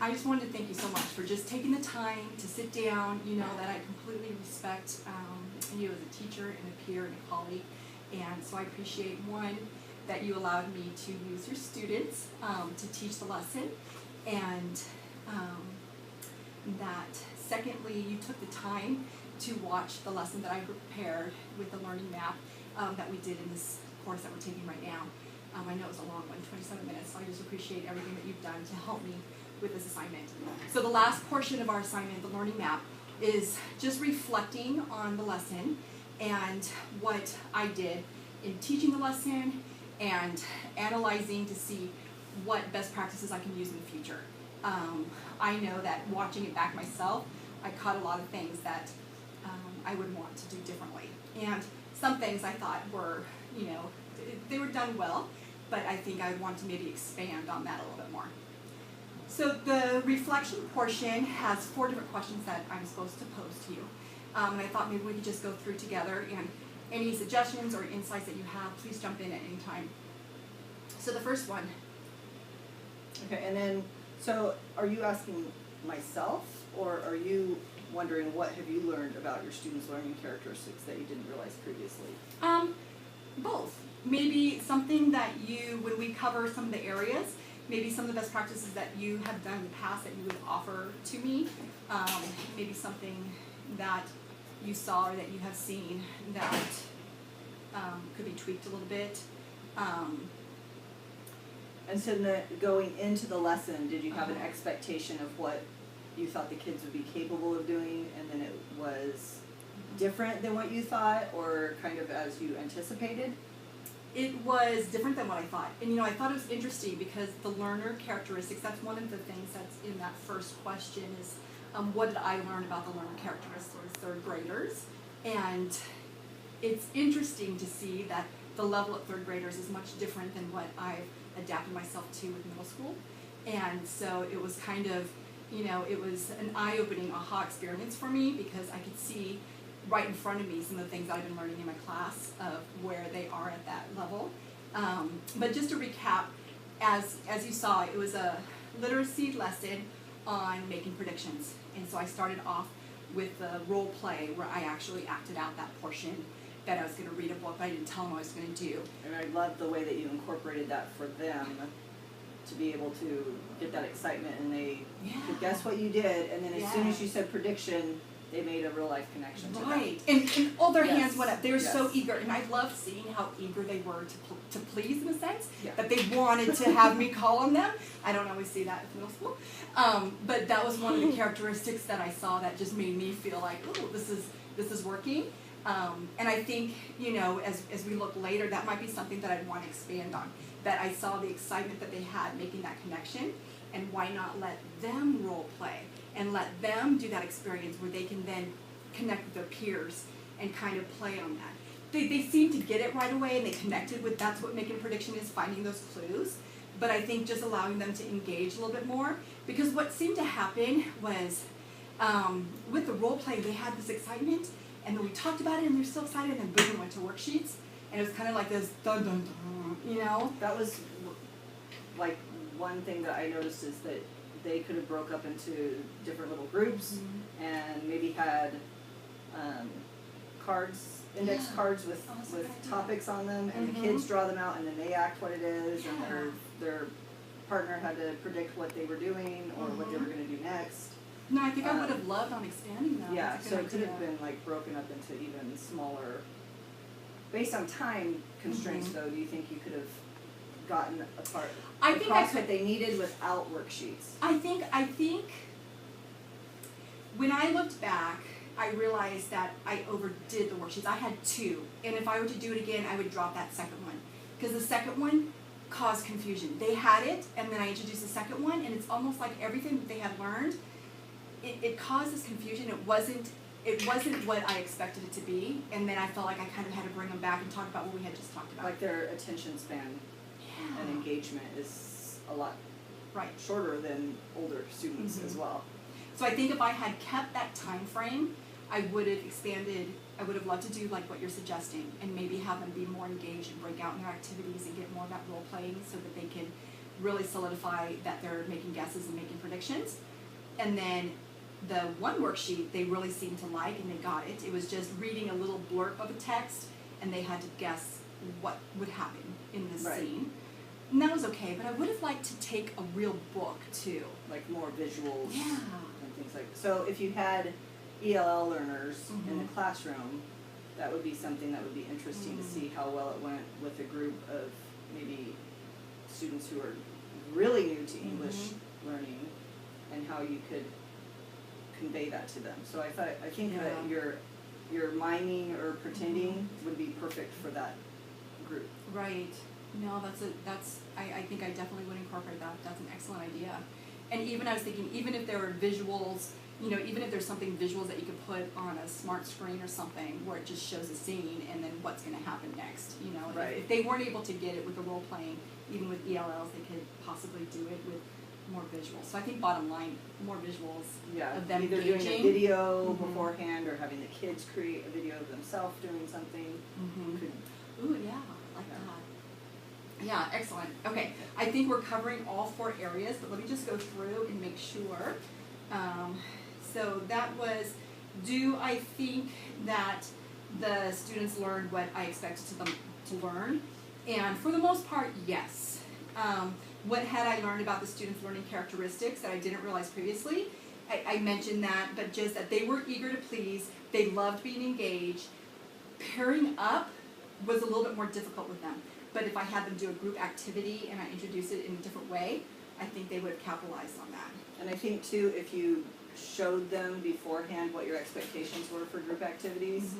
I just wanted to thank you so much for just taking the time to sit down. You know that I completely respect you as a teacher and a peer and a colleague. And so I appreciate, one, that you allowed me to use your students to teach the lesson. And that, secondly, you took the time to watch the lesson that I prepared with the learning map that we did in this course that we're taking right now. I know it's a long one, 27 minutes, so I just appreciate everything that you've done to help me with this assignment. So the last portion of our assignment, the learning map, is just reflecting on the lesson and what I did in teaching the lesson and analyzing to see what best practices I can use in the future. I know that watching it back myself, I caught a lot of things that I would want to do differently. And some things I thought were, you know, they were done well, but I think I would want to maybe expand on that a little bit more. So the reflection portion has 4 different questions that I'm supposed to pose to you. And I thought maybe we could just go through together, and any suggestions or insights that you have, please jump in at any time. So the first one. Okay, and then, so are you asking myself, or are you wondering what have you learned about your students' learning characteristics that you didn't realize previously? Both. Maybe something that you, when we cover some of the areas, maybe some of the best practices that you have done in the past that you would offer to me, maybe something that you saw or that you have seen that could be tweaked a little bit. And so going into the lesson, did you have an expectation of what you thought the kids would be capable of doing, and then it was different than what you thought, or kind of as you anticipated? It was different than what I thought. And you know, I thought it was interesting because the learner characteristics, that's one of the things that's in that first question is, what did I learn about the learner characteristics of 3rd graders? And it's interesting to see that the level of 3rd graders is much different than what I've adapted myself to with middle school. And so it was kind of, you know, it was an eye-opening aha experience for me because I could see right in front of me some of the things that I've been learning in my class of where they are at that level. But just to recap, as you saw, it was a literacy lesson on making predictions. And so I started off with the role play where I actually acted out that portion that I was going to read a book, but I didn't tell them what I was going to do. And I love the way that you incorporated that for them to be able to get that excitement, and they could guess what you did, and then as soon as you said prediction, they made a real life connection to that. Right, and all their hands went up. They were so eager, and I loved seeing how eager they were to please, in a sense, that they wanted to have me call on them. I don't always see that in middle school, but that was one of the characteristics that I saw that just made me feel like, oh, this is working. And I think, you know, as we look later, that might be something that I'd want to expand on. That I saw the excitement that they had making that connection, and why not let them role play and let them do that experience where they can then connect with their peers and kind of play on that. They seem to get it right away, and they connected with that's what making a prediction is, finding those clues. But I think just allowing them to engage a little bit more, because what seemed to happen was with the role play, they had this excitement, and then we talked about it, and they're so excited, and then boom, we went to worksheets, and it was kind of like this dun dun dun, you know? That was like one thing that I noticed is that they could have broke up into different little groups and maybe had cards, index cards with topics on them, and the kids draw them out, and then they act what it is, and their partner had to predict what they were doing or what they were going to do next. No, I think I would have loved on expanding that. Yeah, so it could have been like broken up into even smaller. Based on time constraints, though, do you think you could have gotten across what they needed without worksheets? I think when I looked back, I realized that I overdid the worksheets. I had 2, and if I were to do it again, I would drop that second one, because the second one caused confusion. They had it, and then I introduced the second one, and it's almost like everything that they had learned, it caused this confusion. It wasn't what I expected it to be, and then I felt like I kind of had to bring them back and talk about what we had just talked about. Like their attention span and engagement is a lot shorter than older students as well. So I think if I had kept that time frame, I would have expanded. I would have loved to do like what you're suggesting, and maybe have them be more engaged and break out in their activities and get more of that role playing, so that they can really solidify that they're making guesses and making predictions. And then the one worksheet they really seemed to like and they got it. It was just reading a little blurb of a text and they had to guess what would happen in this Right. scene. And that was okay, but I would have liked to take a real book too. Like more visuals Yeah. and things like that. So if you had ELL learners in the Mhm. classroom, that would be something that would be interesting to see how well it went with a group of maybe students who are really new to English learning and how you could convey that to them. So I think that Yeah. your miming or pretending would be perfect for that group. Right. No, I think I definitely would incorporate that. That's an excellent idea. And even I was thinking, even if there were visuals, even if there's something visuals that you could put on a smart screen or something where it just shows a scene and then what's going to happen next, Right. If they weren't able to get it with the role playing, even with ELLs, they could possibly do it with more visuals. So I think bottom line, more visuals Yeah, of them either engaging. doing a video Mhm. beforehand or having the kids create a video of themselves doing something. Mhm. Could, Ooh, yeah, I like Yeah. that. Yeah, excellent. Okay, I think we're covering all 4 areas, but let me just go through and make sure. So that was, do I think that the students learned what I expected them to learn? And for the most part, yes. What had I learned about the students' learning characteristics that I didn't realize previously? I mentioned that, but just that they were eager to please, they loved being engaged. Pairing up was a little bit more difficult with them. But if I had them do a group activity and I introduced it in a different way, I think they would have capitalized on that. and I think too, if you showed them beforehand what your expectations were for group activities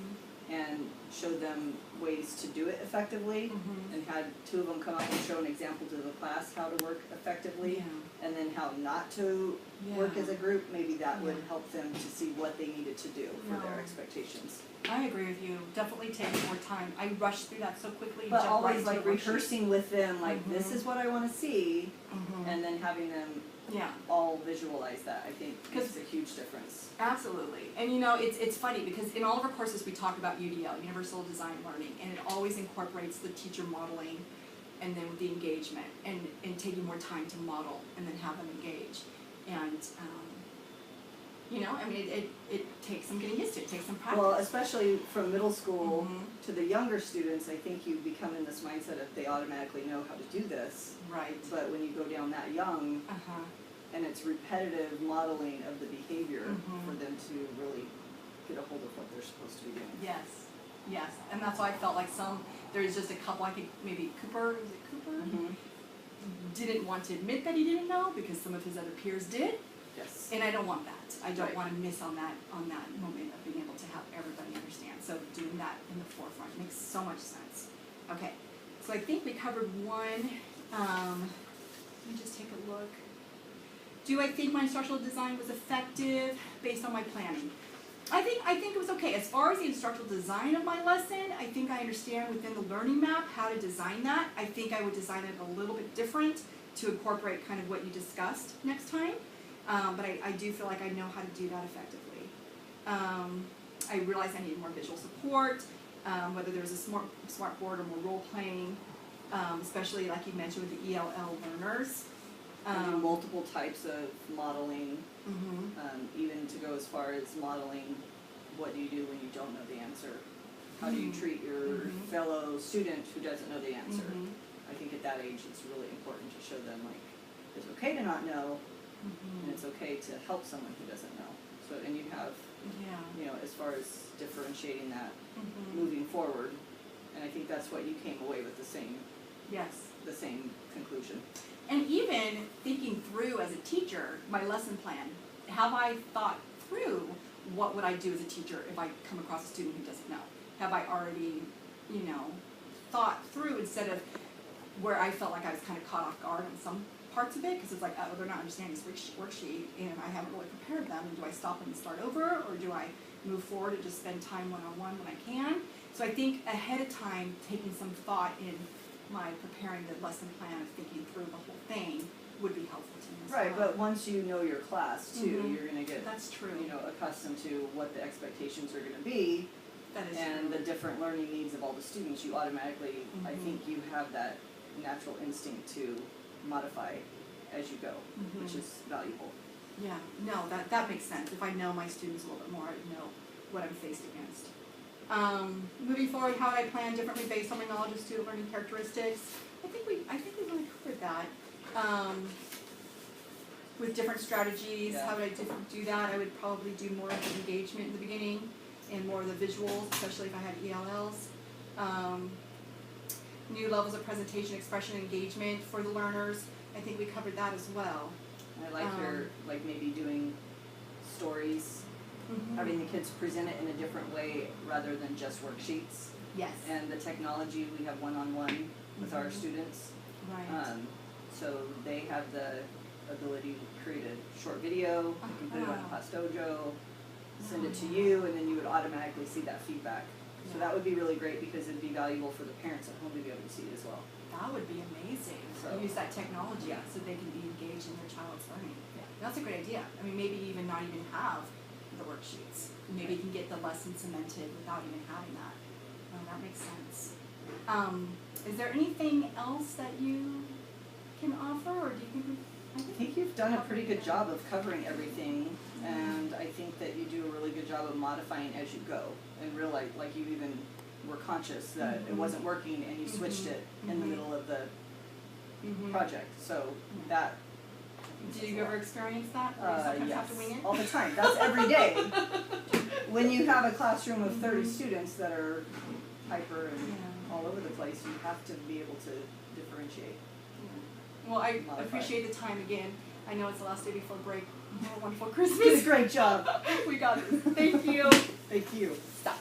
and showed them ways to do it effectively Mhm. and had 2 of them come up and show an example to the class how to work effectively Yeah. and then how not to work Yeah. as a group, maybe that would Yeah. help them to see what they needed to do for their Yeah. expectations. I agree with you. Definitely take more time. I rushed through that so quickly. and But jumped always right like into a worksheet. rehearsing with them, like this Mhm. is what I want to see, Mhm. and then having them Yeah. all visualize that, I think makes 'Cause- a huge difference. Absolutely. And it's funny because in all of our courses we talk about UDL, Universal Design Learning, and it always incorporates the teacher modeling and then the engagement and taking more time to model and then have them engage. And it takes some getting used to, it takes some practice. Well, especially from middle school Mhm. to the younger students, I think you become in this mindset of they automatically know how to do this. Right. But when you go down that young, Uh-huh. and it's repetitive modeling of the behavior Mhm. for them to really get a hold of what they're supposed to be doing. Yes. Yes. And that's why I felt like there's just a couple, I think maybe Cooper, was it Cooper? Mhm. Didn't want to admit that he didn't know because some of his other peers did. Yes. And I don't want that. I don't Right. want to miss on that moment of being able to have everybody understand. So doing that in the forefront makes so much sense. Okay, so I think we covered one. Let me just take a look. Do I think my instructional design was effective based on my planning? I think it was okay. As far as the instructional design of my lesson, I think I understand within the learning map how to design that. I think I would design it a little bit different to incorporate kind of what you discussed next time. But I do feel like I know how to do that effectively. I realized I needed more visual support, whether there was a smart board or more role playing, especially like you mentioned with the ELL learners. And do multiple types of modeling, Mhm. even to go as far as modeling what do you do when you don't know the answer. How do you treat your Mhm. fellow student who doesn't know the answer? Mhm. I think at that age it's really important to show them like it's okay to not know and it's okay to help someone who doesn't know. So and you have Yeah. as far as differentiating that Mhm. moving forward, and I think that's what you came away with the same Yes. conclusion. And even thinking through as a teacher, my lesson plan, have I thought through what would I do as a teacher if I come across a student who doesn't know? Have I already, thought through instead of where I felt like I was kind of caught off guard on some parts of it because it's like, oh, they're not understanding this worksheet and I haven't really prepared them. And do I stop and start over or do I move forward and just spend time one-on-one when I can? So I think ahead of time, taking some thought in my preparing the lesson plan of thinking through the whole thing would be helpful to me as Right, well. but once you know your class too, Mhm. you're gonna get That's true. accustomed to what the expectations are gonna be That is and true. the different learning needs of all the students. You automatically, I Mhm. think you have that natural instinct to modify as you go, which is valuable. Yeah, no, that makes sense. If I know my students a little bit more, I know what I'm faced against. Moving forward, how would I plan differently based on my knowledge of student learning characteristics? I think we really covered that. With different strategies, Yeah. how would I do that? I would probably do more of the engagement in the beginning and more of the visuals, especially if I had ELLs. New levels of presentation, expression, engagement for the learners. I think we covered that as well. I like your, like maybe doing stories, having the kids present it in a different way rather than just worksheets. Yes. And the technology, we have one-on-one with our students. Right. So they have the ability to create a short video, you can put it on Class Dojo, send it to you, and then you would automatically see that feedback. So that would be really great because it'd be valuable for the parents at home to be able to see it as well. That would be amazing. So, use that technology yeah. so they can be engaged in their child's learning. Yeah. That's a great idea. I mean, maybe even not even have the worksheets. Maybe you can get the lesson cemented without even having that. That makes sense. Is there anything else that you can offer, or do you think I think you've done a pretty good job of covering everything, and I think that you do a really good job of modifying as you go, and realize, like you even were conscious that it wasn't working and you switched it in the middle of the project, so that. Do you ever experience that, or you sometimes have to wing it? All the time. That's every day. When you have a classroom of 30 students that are hyper and all over the place, you have to be able to differentiate. Well, I appreciate the time again. I know it's the last day before break. Have a wonderful Christmas. You did a great job. We got it. Thank you. Thank you. Stop.